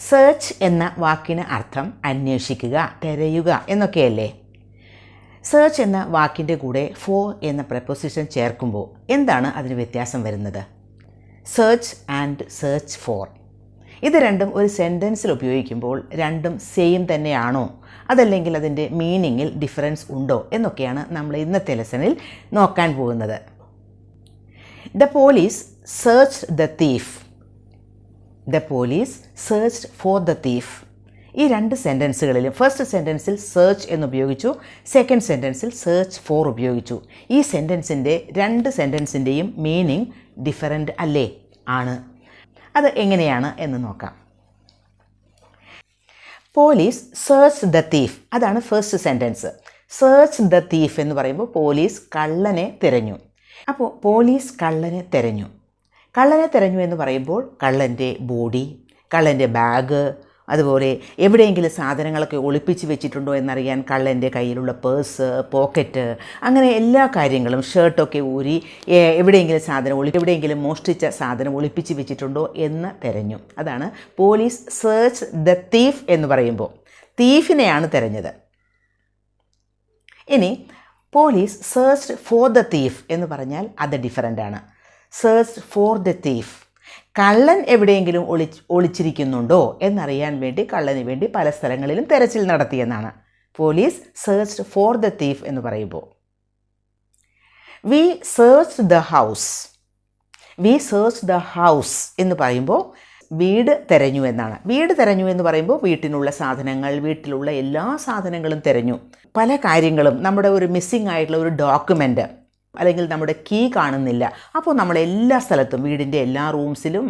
Search എന്ന വാക്കിന് അർത്ഥം അന്വേഷിക്കുക, തിരയുക എന്നൊക്കെയല്ലേ? സെർച്ച് എന്ന വാക്കിൻ്റെ കൂടെ ഫോർ എന്ന പ്രപ്പോസിഷൻ ചേർക്കുമ്പോൾ എന്താണ് അതിന് വ്യത്യാസം വരുന്നത്? സെർച്ച് ആൻഡ് സെർച്ച് ഫോർ, ഇത് രണ്ടും ഒരു സെൻറ്റൻസിൽ ഉപയോഗിക്കുമ്പോൾ രണ്ടും സെയിം തന്നെയാണോ, അതല്ലെങ്കിൽ അതിൻ്റെ മീനിങ്ങിൽ ഡിഫറൻസ് ഉണ്ടോ എന്നൊക്കെയാണ് നമ്മൾ ഇന്നത്തെ ലെസണിൽ നോക്കാൻ പോകുന്നത്. The police searched the thief. The police searched for the thief. ഈ രണ്ട് സെൻറ്റൻസുകളിലും ഫസ്റ്റ് സെൻറ്റൻസിൽ സെർച്ച് എന്നുപയോഗിച്ചു, സെക്കൻഡ് സെൻറ്റൻസിൽ സെർച്ച് ഫോർ ഉപയോഗിച്ചു. ഈ സെൻറ്റൻസിൻ്റെ രണ്ട് സെൻറ്റൻസിൻ്റെയും മീനിങ് ഡിഫറൻ്റ് അല്ലേ? ആണ്. അത് എങ്ങനെയാണ് എന്ന് നോക്കാം. പോലീസ് സെർച്ച് ദ തീഫ്, അതാണ് first sentence. Search the thief എന്ന് പറയുമ്പോൾ പോലീസ് കള്ളനെ തിരഞ്ഞു. അപ്പോൾ പോലീസ് കള്ളനെ തിരഞ്ഞു. കള്ളനെ തിരഞ്ഞു എന്ന് പറയുമ്പോൾ കള്ളൻ്റെ ബോഡി, കള്ളൻ്റെ ബാഗ്, അതുപോലെ എവിടെയെങ്കിലും സാധനങ്ങളൊക്കെ ഒളിപ്പിച്ച് വെച്ചിട്ടുണ്ടോ എന്നറിയാൻ കള്ളൻ്റെ കയ്യിലുള്ള പേഴ്സ്, പോക്കറ്റ്, അങ്ങനെ എല്ലാ കാര്യങ്ങളും, ഷർട്ടൊക്കെ ഊരി എവിടെയെങ്കിലും മോഷ്ടിച്ച സാധനം ഒളിപ്പിച്ച് വെച്ചിട്ടുണ്ടോ എന്ന് തിരഞ്ഞു. അതാണ് പോലീസ് സെർച്ച് ദ തീഫ് എന്ന് പറയുമ്പോൾ. തീഫിനെയാണ് തിരഞ്ഞത്. ഇനി police search for the thief എന്ന് പറഞ്ഞാൽ അത് ഡിഫറൻ്റ് ആണ്. സെർച്ച് ഫോർ ദ തീഫ്, കള്ളൻ എവിടെയെങ്കിലും ഒളിച്ചിരിക്കുന്നുണ്ടോ എന്നറിയാൻ വേണ്ടി കള്ളന് വേണ്ടി പല സ്ഥലങ്ങളിലും തെരച്ചിൽ നടത്തിയെന്നാണ് police searched for the thief എന്ന് പറയുമ്പോൾ. We searched the house. We searched the house എന്ന് പറയുമ്പോൾ വീട് തെരഞ്ഞു എന്നാണ്. വീട് തെരഞ്ഞു എന്ന് പറയുമ്പോൾ വീട്ടിലുള്ള സാധനങ്ങൾ, വീട്ടിലുള്ള എല്ലാ സാധനങ്ങളും തെരഞ്ഞു. പല കാര്യങ്ങളും, നമ്മുടെ ഒരു മിസ്സിംഗ് ആയിട്ടുള്ള ഒരു ഡോക്യുമെൻ്റ്, അല്ലെങ്കിൽ നമ്മുടെ കീ കാണുന്നില്ല. അപ്പോൾ നമ്മൾ എല്ലാ സ്ഥലത്തും, വീടിൻ്റെ എല്ലാ റൂംസിലും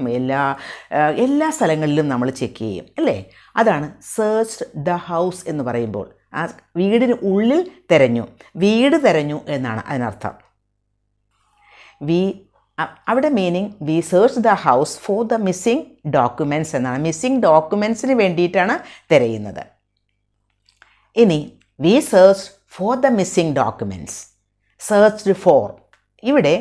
എല്ലാ സ്ഥലങ്ങളിലും നമ്മൾ ചെക്ക് ചെയ്യും അല്ലേ? അതാണ് സെർച്ച്ഡ് ദ ഹൗസ് എന്ന് പറയുമ്പോൾ. ആ വീടിന് ഉള്ളിൽ തെരഞ്ഞു, വീട് തെരഞ്ഞു എന്നാണ് അതിനർത്ഥം. അവിടെ meaning V search the house for the missing documents എന്നാണ്. മിസ്സിംഗ് ഡോക്യുമെൻറ്റ്സിന് വേണ്ടിയിട്ടാണ് തിരയുന്നത്. ഇനി V search for the missing documents. Searched four, ഇവിടെ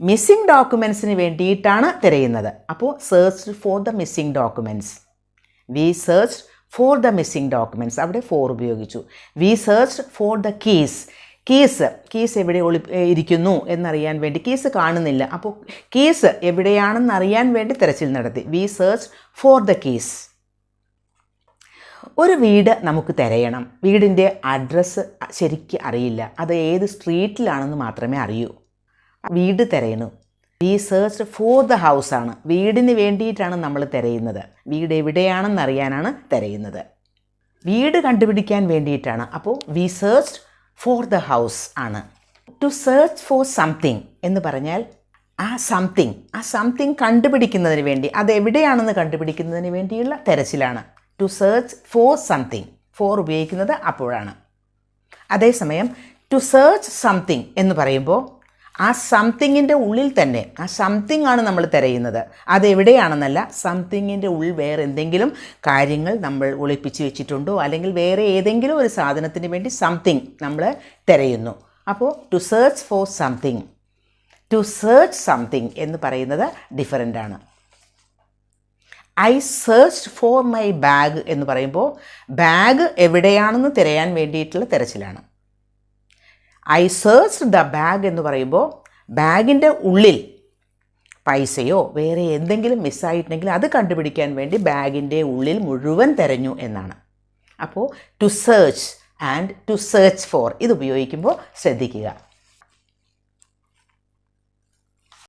മിസ്സിംഗ് ഡോക്യുമെൻറ്റ്സിന് വേണ്ടിയിട്ടാണ് തിരയുന്നത്. അപ്പോൾ searched for the missing documents. V search for the missing documents, അവിടെ ഫോർ ഉപയോഗിച്ചു. V search for the keys. Keys എവിടെ ഇരിക്കുന്നു എന്നറിയാൻ വേണ്ടി, കീസ് കാണുന്നില്ല, അപ്പോൾ കീസ് എവിടെയാണെന്നറിയാൻ വേണ്ടി തിരച്ചിൽ നടത്തി. V search for the keys. ഒരു വീട് നമുക്ക് തിരയണം. വീടിൻ്റെ അഡ്രസ്സ് ശരിക്കും അറിയില്ല, അത് ഏത് സ്ട്രീറ്റിലാണെന്ന് മാത്രമേ അറിയൂ. വീട് തിരയണു. We search for the house ആണ്. വീടിന് വേണ്ടിയിട്ടാണ് നമ്മൾ തിരയുന്നത്. വീട് എവിടെയാണെന്ന് അറിയാനാണ് തിരയുന്നത്. വീട് കണ്ടുപിടിക്കാൻ വേണ്ടിയിട്ടാണ്. അപ്പോൾ V search for the house ആണ്. ടു സെർച്ച് ഫോർ സംതിങ് എന്ന് പറഞ്ഞാൽ ആ സംതിങ് കണ്ടുപിടിക്കുന്നതിന് വേണ്ടി, അത് എവിടെയാണെന്ന് കണ്ടുപിടിക്കുന്നതിന് വേണ്ടിയുള്ള തിരച്ചിലാണ്. To search for something, for ഉപയോഗിക്കുന്നത് അപ്പോഴാണ്. അതേസമയം ടു സെർച്ച് സംതിങ് എന്ന് പറയുമ്പോൾ ആ സംതിങ്ങിൻ്റെ ഉള്ളിൽ തന്നെ, ആ സംതിങ് ആണ് നമ്മൾ തിരയുന്നത്. അതെവിടെയാണെന്നല്ല, സംതിങ്ങിൻ്റെ ഉള്ളിൽ വേറെ എന്തെങ്കിലും കാര്യങ്ങൾ നമ്മൾ ഒളിപ്പിച്ച് വെച്ചിട്ടുണ്ടോ, അല്ലെങ്കിൽ വേറെ ഏതെങ്കിലും ഒരു സാധനത്തിന് വേണ്ടി സംതിങ് നമ്മൾ തിരയുന്നു. അപ്പോൾ to search for something, to search something എന്ന് പറയുന്നത് ഡിഫറൻ്റ് ആണ്. I searched for my bag എന്ന് പറയുമ്പോൾ ബാഗ് എവിടെയാണെന്ന് തിരയാൻ വേണ്ടിയിട്ടുള്ള തിരച്ചിലാണ്. ഐ സെർച്ച്ഡ് ദ ബാഗ് എന്ന് പറയുമ്പോൾ ബാഗിൻ്റെ ഉള്ളിൽ പൈസയോ വേറെ എന്തെങ്കിലും മിസ്സായിട്ടുണ്ടെങ്കിൽ അത് കണ്ടുപിടിക്കാൻ വേണ്ടി ബാഗിൻ്റെ ഉള്ളിൽ മുഴുവൻ തിരഞ്ഞു എന്നാണ്. അപ്പോൾ to search and to search for ഇത് ഉപയോഗിക്കുമ്പോൾ ശ്രദ്ധിക്കുക.